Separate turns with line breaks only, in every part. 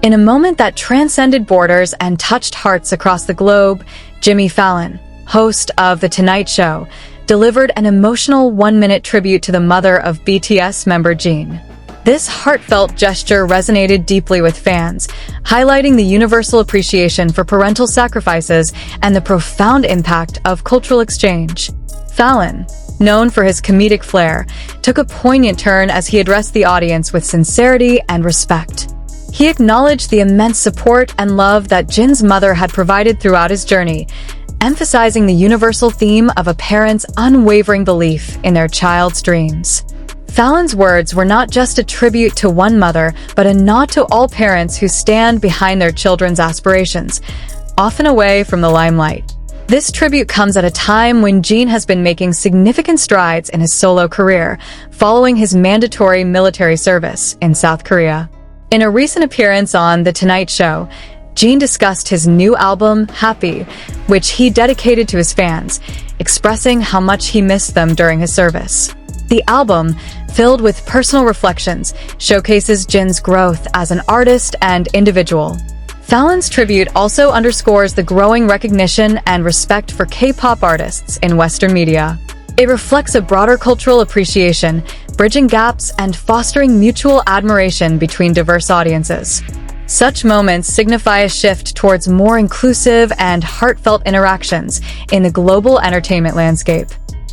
In a moment that transcended borders and touched hearts across the globe, Jimmy Fallon, host of The Tonight Show, delivered an emotional 1-minute tribute to the mother of BTS member Jin. This heartfelt gesture resonated deeply with fans, highlighting the universal appreciation for parental sacrifices and the profound impact of cultural exchange. Fallon, known for his comedic flair, took a poignant turn as he addressed the audience with sincerity and respect. He acknowledged the immense support and love that Jin's mother had provided throughout his journey, emphasizing the universal theme of a parent's unwavering belief in their child's dreams. Fallon's words were not just a tribute to one mother, but a nod to all parents who stand behind their children's aspirations, often away from the limelight. This tribute comes at a time when Jin has been making significant strides in his solo career, following his mandatory military service in South Korea. In a recent appearance on The Tonight Show, Jin discussed his new album, Happy, which he dedicated to his fans, expressing how much he missed them during his service. The album, filled with personal reflections, showcases Jin's growth as an artist and individual. Fallon's tribute also underscores the growing recognition and respect for K-pop artists in Western media. It reflects a broader cultural appreciation, bridging gaps and fostering mutual admiration between diverse audiences. Such moments signify a shift towards more inclusive and heartfelt interactions in the global entertainment landscape.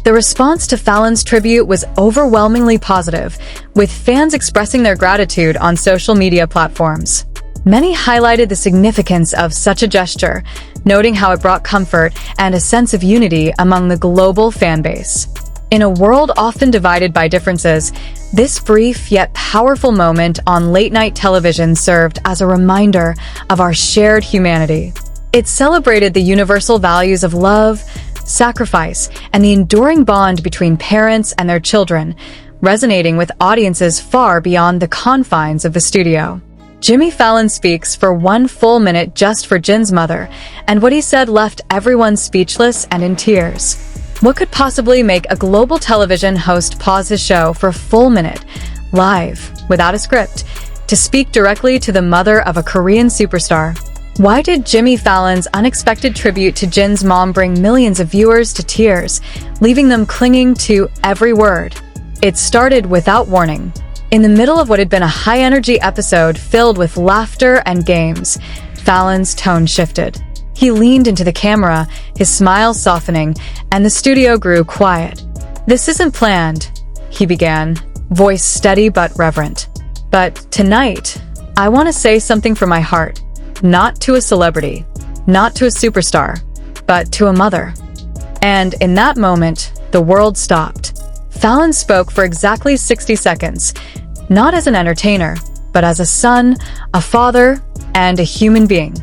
The response to Fallon's tribute was overwhelmingly positive, with fans expressing their gratitude on social media platforms. Many highlighted the significance of such a gesture, noting how it brought comfort and a sense of unity among the global fan base. In a world often divided by differences, this brief yet powerful moment on late-night television served as a reminder of our shared humanity. It celebrated the universal values of love, sacrifice, and the enduring bond between parents and their children, resonating with audiences far beyond the confines of the studio. Jimmy Fallon speaks for 1 full minute just for Jin's mother, and what he said left everyone speechless and in tears. What could possibly make a global television host pause his show for a full minute, live, without a script, to speak directly to the mother of a Korean superstar? Why did Jimmy Fallon's unexpected tribute to Jin's mom bring millions of viewers to tears, leaving them clinging to every word? It started without warning. In the middle of what had been a high-energy episode filled with laughter and games, Fallon's tone shifted. He leaned into the camera, his smile softening, and the studio grew quiet. "This isn't planned," he began, voice steady but reverent. "But tonight, I want to say something from my heart. Not to a celebrity, not to a superstar, but to a mother." And in that moment, the world stopped. Fallon spoke for exactly 60 seconds, not as an entertainer, but as a son, a father, and a human being.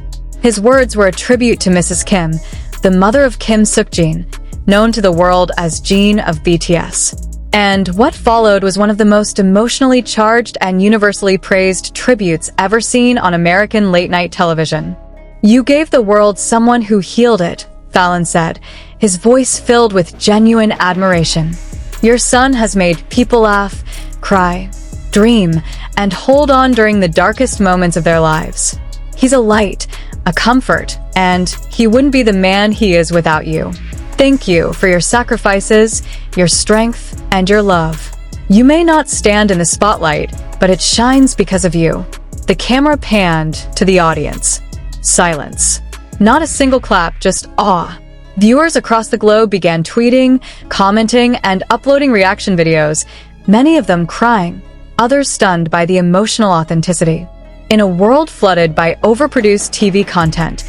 His words were a tribute to Mrs. Kim, the mother of Kim Seokjin, known to the world as Jin of BTS. And what followed was one of the most emotionally charged and universally praised tributes ever seen on American late-night television. "You gave the world someone who healed it," Fallon said, his voice filled with genuine admiration. "Your son has made people laugh, cry, dream, and hold on during the darkest moments of their lives. He's a light, a comfort, and he wouldn't be the man he is without you. Thank you for your sacrifices, your strength, and your love. You may not stand in the spotlight, but it shines because of you." The camera panned to the audience. Silence. Not a single clap, just awe. Viewers across the globe began tweeting, commenting, and uploading reaction videos, many of them crying, others stunned by the emotional authenticity. In a world flooded by overproduced TV content,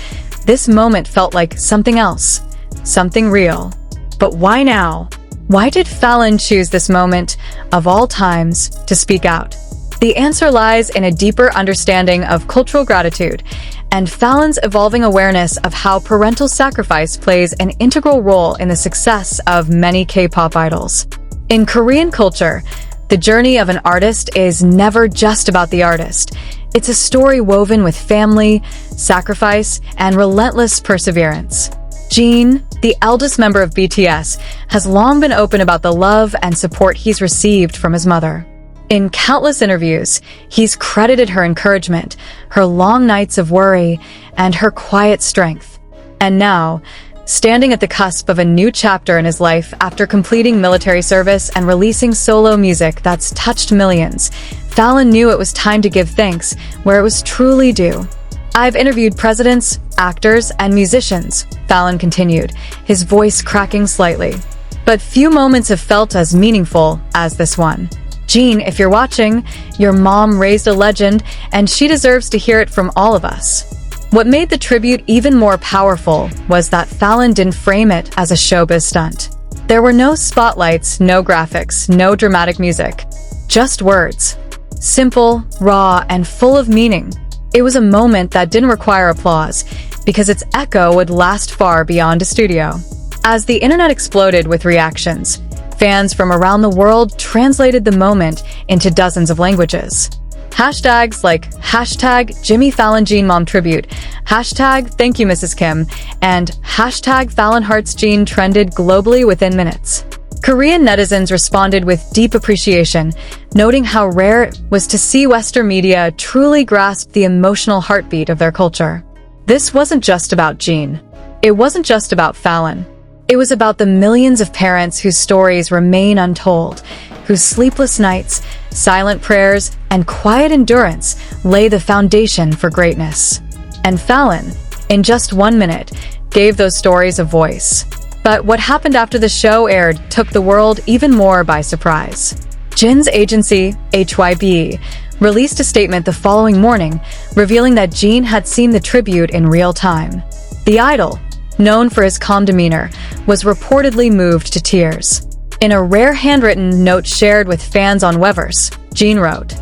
this moment felt like something else. Something real. But why now? Why did Fallon choose this moment, of all times, to speak out? The answer lies in a deeper understanding of cultural gratitude and Fallon's evolving awareness of how parental sacrifice plays an integral role in the success of many K-pop idols. In Korean culture, the journey of an artist is never just about the artist. It's a story woven with family, sacrifice, and relentless perseverance. Jin, the eldest member of BTS, has long been open about the love and support he's received from his mother. In countless interviews, he's credited her encouragement, her long nights of worry, and her quiet strength. And now, standing at the cusp of a new chapter in his life after completing military service and releasing solo music that's touched millions, Fallon knew it was time to give thanks where it was truly due. "I've interviewed presidents, actors, and musicians," Fallon continued, his voice cracking slightly. "But few moments have felt as meaningful as this one. Jin, if you're watching, your mom raised a legend, and she deserves to hear it from all of us." What made the tribute even more powerful was that Fallon didn't frame it as a showbiz stunt. There were no spotlights, no graphics, no dramatic music. Just words. Simple, raw, and full of meaning. It was a moment that didn't require applause, because its echo would last far beyond a studio. As the internet exploded with reactions, fans from around the world translated the moment into dozens of languages. Hashtags like #JimmyFallonJinMomTribute, #Thank you Mrs. Kim, and #FallonHeartsJin trended globally within minutes. Korean netizens responded with deep appreciation, noting how rare it was to see Western media truly grasp the emotional heartbeat of their culture. This wasn't just about Jin. It wasn't just about Fallon. It was about the millions of parents whose stories remain untold, whose sleepless nights, silent prayers, and quiet endurance lay the foundation for greatness. And Fallon, in just 1 minute, gave those stories a voice. But what happened after the show aired took the world even more by surprise. Jin's agency, HYB, released a statement the following morning, revealing that Jin had seen the tribute in real time. The idol, known for his calm demeanor, was reportedly moved to tears. In a rare handwritten note shared with fans on Weverse, Jin wrote,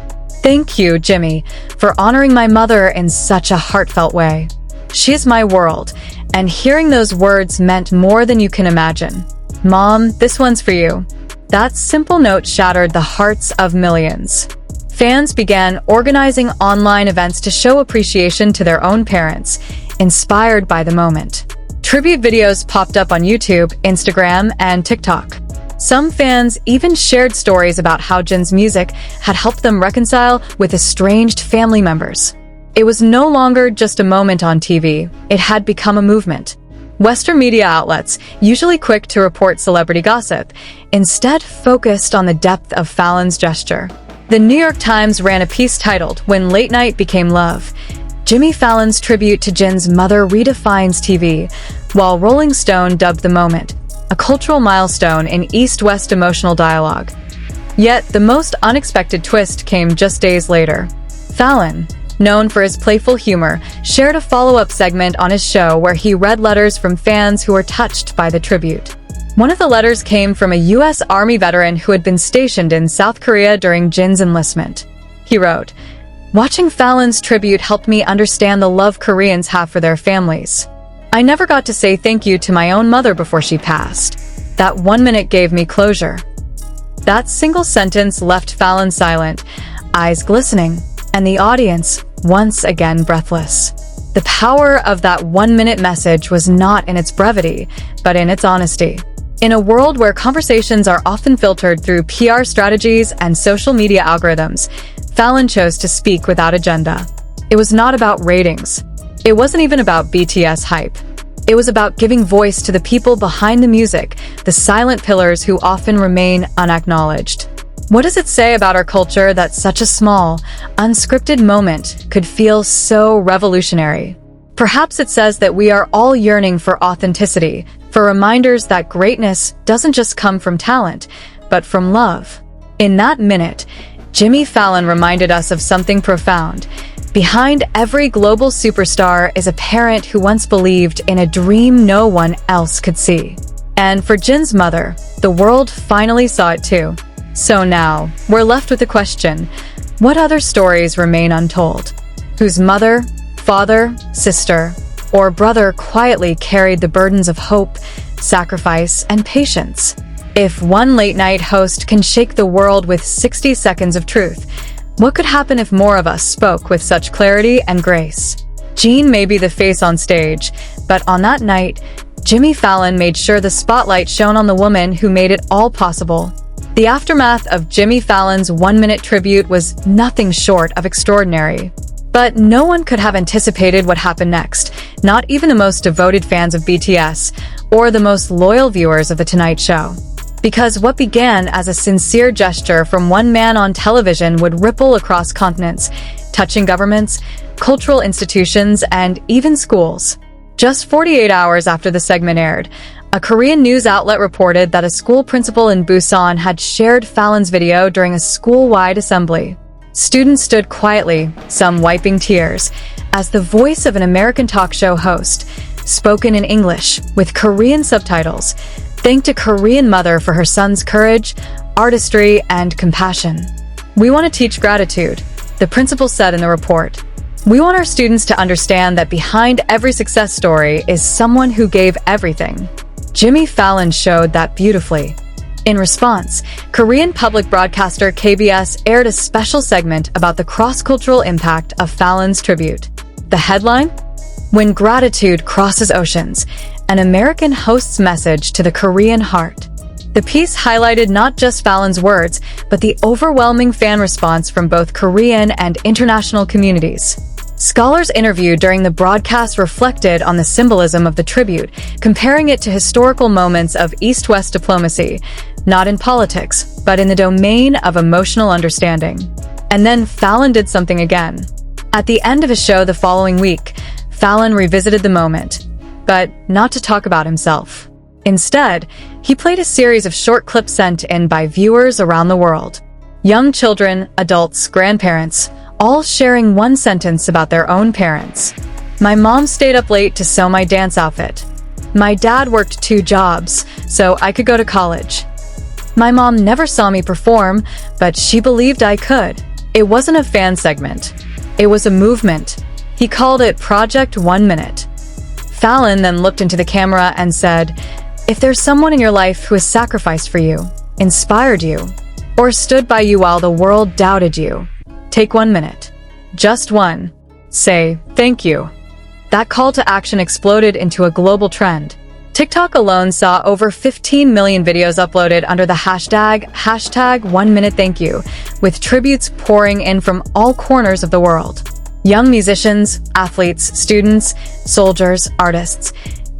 "Thank you, Jimmy, for honoring my mother in such a heartfelt way. She is my world, and hearing those words meant more than you can imagine. Mom, this one's for you." That simple note shattered the hearts of millions. Fans began organizing online events to show appreciation to their own parents, inspired by the moment. Tribute videos popped up on YouTube, Instagram, and TikTok. Some fans even shared stories about how Jin's music had helped them reconcile with estranged family members. It was no longer just a moment on TV, it had become a movement. Western media outlets, usually quick to report celebrity gossip, instead focused on the depth of Fallon's gesture. The New York Times ran a piece titled, "When Late Night Became Love. Jimmy Fallon's tribute to Jin's mother redefines TV," while Rolling Stone dubbed the moment a cultural milestone in East-West emotional dialogue. Yet, the most unexpected twist came just days later. Fallon, known for his playful humor, shared a follow-up segment on his show where he read letters from fans who were touched by the tribute. One of the letters came from a U.S. Army veteran who had been stationed in South Korea during Jin's enlistment. He wrote, "Watching Fallon's tribute helped me understand the love Koreans have for their families. I never got to say thank you to my own mother before she passed. That 1 minute gave me closure." That single sentence left Fallon silent, eyes glistening, and the audience once again breathless. The power of that 1 minute message was not in its brevity, but in its honesty. In a world where conversations are often filtered through PR strategies and social media algorithms, Fallon chose to speak without agenda. It was not about ratings. It wasn't even about BTS hype. It was about giving voice to the people behind the music, the silent pillars who often remain unacknowledged. What does it say about our culture that such a small, unscripted moment could feel so revolutionary? Perhaps it says that we are all yearning for authenticity, for reminders that greatness doesn't just come from talent, but from love. In that minute, Jimmy Fallon reminded us of something profound. Behind every global superstar is a parent who once believed in a dream no one else could see. And for Jin's mother, the world finally saw it too. So now, we're left with the question, what other stories remain untold? Whose mother, father, sister, or brother quietly carried the burdens of hope, sacrifice, and patience? If one late-night host can shake the world with 60 seconds of truth, what could happen if more of us spoke with such clarity and grace? Jin may be the face on stage, but on that night, Jimmy Fallon made sure the spotlight shone on the woman who made it all possible. The aftermath of Jimmy Fallon's one-minute tribute was nothing short of extraordinary. But no one could have anticipated what happened next, not even the most devoted fans of BTS or the most loyal viewers of The Tonight Show. Because what began as a sincere gesture from one man on television would ripple across continents, touching governments, cultural institutions, and even schools. Just 48 hours after the segment aired, a Korean news outlet reported that a school principal in Busan had shared Fallon's video during a school-wide assembly. Students stood quietly, some wiping tears, as the voice of an American talk show host, spoken in English with Korean subtitles, thanked a Korean mother for her son's courage, artistry, and compassion. "We want to teach gratitude," the principal said in the report. "We want our students to understand that behind every success story is someone who gave everything." Jimmy Fallon showed that beautifully. In response, Korean public broadcaster KBS aired a special segment about the cross-cultural impact of Fallon's tribute. The headline? "When Gratitude Crosses Oceans, an American host's message to the Korean heart." The piece highlighted not just Fallon's words, but the overwhelming fan response from both Korean and international communities. Scholars interviewed during the broadcast reflected on the symbolism of the tribute, comparing it to historical moments of East-West diplomacy, not in politics, but in the domain of emotional understanding. And then Fallon did something again. At the end of his show the following week, Fallon revisited the moment, but not to talk about himself. Instead, he played a series of short clips sent in by viewers around the world. Young children, adults, grandparents, all sharing one sentence about their own parents. "My mom stayed up late to sew my dance outfit. My dad worked 2 jobs, so I could go to college. My mom never saw me perform, but she believed I could." It wasn't a fan segment. It was a movement. He called it Project 1 Minute. Fallon then looked into the camera and said, "If there's someone in your life who has sacrificed for you, inspired you, or stood by you while the world doubted you, take 1 minute. Just one. Say, thank you." That call to action exploded into a global trend. TikTok alone saw over 15 million videos uploaded under the hashtag 1 minute thank you, with tributes pouring in from all corners of the world. Young musicians, athletes, students, soldiers, artists,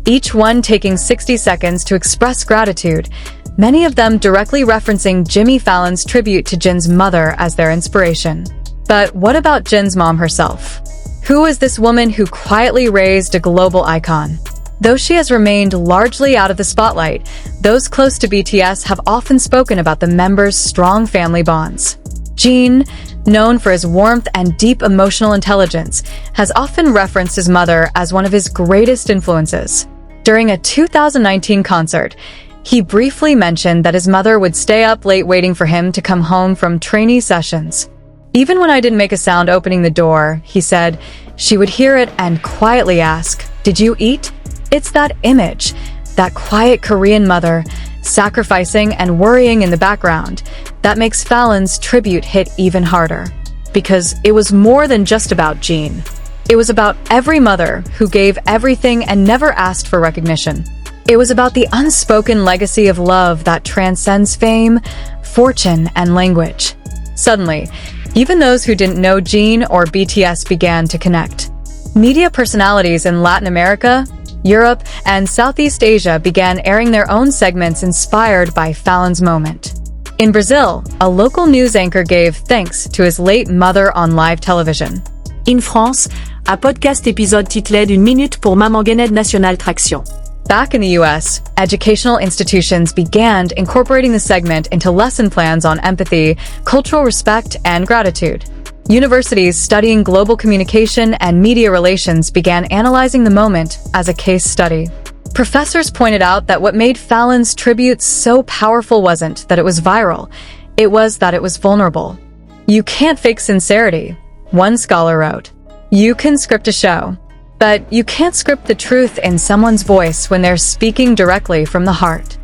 each one taking 60 seconds to express gratitude, many of them directly referencing Jimmy Fallon's tribute to Jin's mother as their inspiration. But what about Jin's mom herself? Who is this woman who quietly raised a global icon? Though she has remained largely out of the spotlight, those close to BTS have often spoken about the members' strong family bonds. Jin, known for his warmth and deep emotional intelligence, has often referenced his mother as one of his greatest influences. During a 2019 concert, he briefly mentioned that his mother would stay up late waiting for him to come home from trainee sessions. "Even when I didn't make a sound opening the door," he said, "she would hear it and quietly ask, 'Did you eat?'" It's that image, that quiet Korean mother, sacrificing and worrying in the background, that makes Fallon's tribute hit even harder. Because it was more than just about Jin. It was about every mother who gave everything and never asked for recognition. It was about the unspoken legacy of love that transcends fame, fortune, and language. Suddenly, even those who didn't know Jin or BTS began to connect. Media personalities in Latin America, Europe, and Southeast Asia began airing their own segments inspired by Fallon's moment. In Brazil, a local news anchor gave thanks to his late mother on live television.
In France, un podcast épisode titlé «Une minute pour Maman Guénette Nationale Traction».
Back in the US, educational institutions began incorporating the segment into lesson plans on empathy, cultural respect, and gratitude. Universities studying global communication and media relations began analyzing the moment as a case study. Professors pointed out that what made Fallon's tribute so powerful wasn't that it was viral, it was that it was vulnerable. "You can't fake sincerity," one scholar wrote. "You can script a show, but you can't script the truth in someone's voice when they're speaking directly from the heart."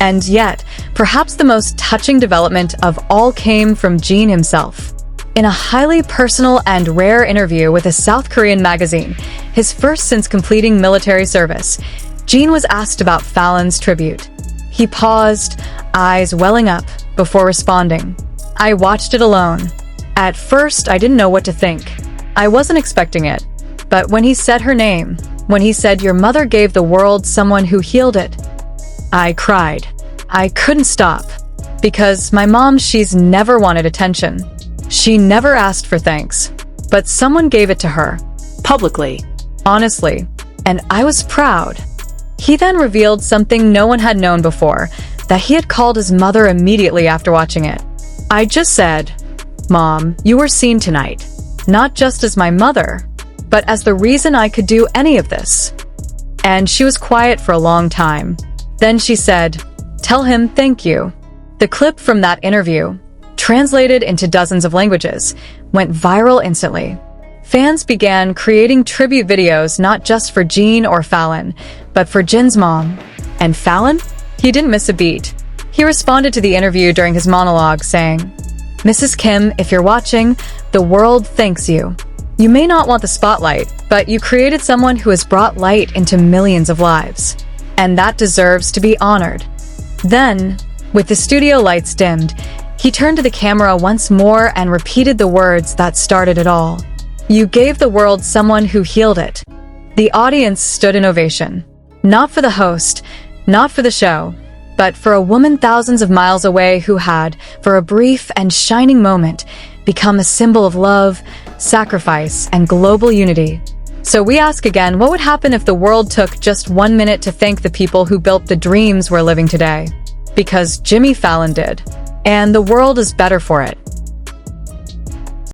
And yet, perhaps the most touching development of all came from Jin himself. In a highly personal and rare interview with a South Korean magazine, his first since completing military service, Jin was asked about Fallon's tribute. He paused, eyes welling up, before responding. I watched it alone. At first, I didn't know what to think. I wasn't expecting it. But when he said her name, when he said, "Your mother gave the world someone who healed it," I cried. I couldn't stop. Because my mom, she's never wanted attention. She never asked for thanks. But someone gave it to her.
Publicly.
Honestly. And I was proud. He then revealed something no one had known before, that he had called his mother immediately after watching it. I just said, "Mom, you were seen tonight. Not just as my mother, but as the reason I could do any of this." And she was quiet for a long time. Then she said, "Tell him thank you." The clip from that interview, translated into dozens of languages, went viral instantly. Fans began creating tribute videos not just for Jin or Fallon, but for Jin's mom. And Fallon? He didn't miss a beat. He responded to the interview during his monologue saying, "Mrs. Kim, if you're watching, the world thanks you. You may not want the spotlight, but you created someone who has brought light into millions of lives. And that deserves to be honored." Then, with the studio lights dimmed, he turned to the camera once more and repeated the words that started it all. "You gave the world someone who healed it." The audience stood in ovation. Not for the host, not for the show, but for a woman thousands of miles away who had, for a brief and shining moment, become a symbol of love, sacrifice, and global unity. So we ask again, what would happen if the world took just 1 minute to thank the people who built the dreams we're living today? Because Jimmy Fallon did. And the world is better for it.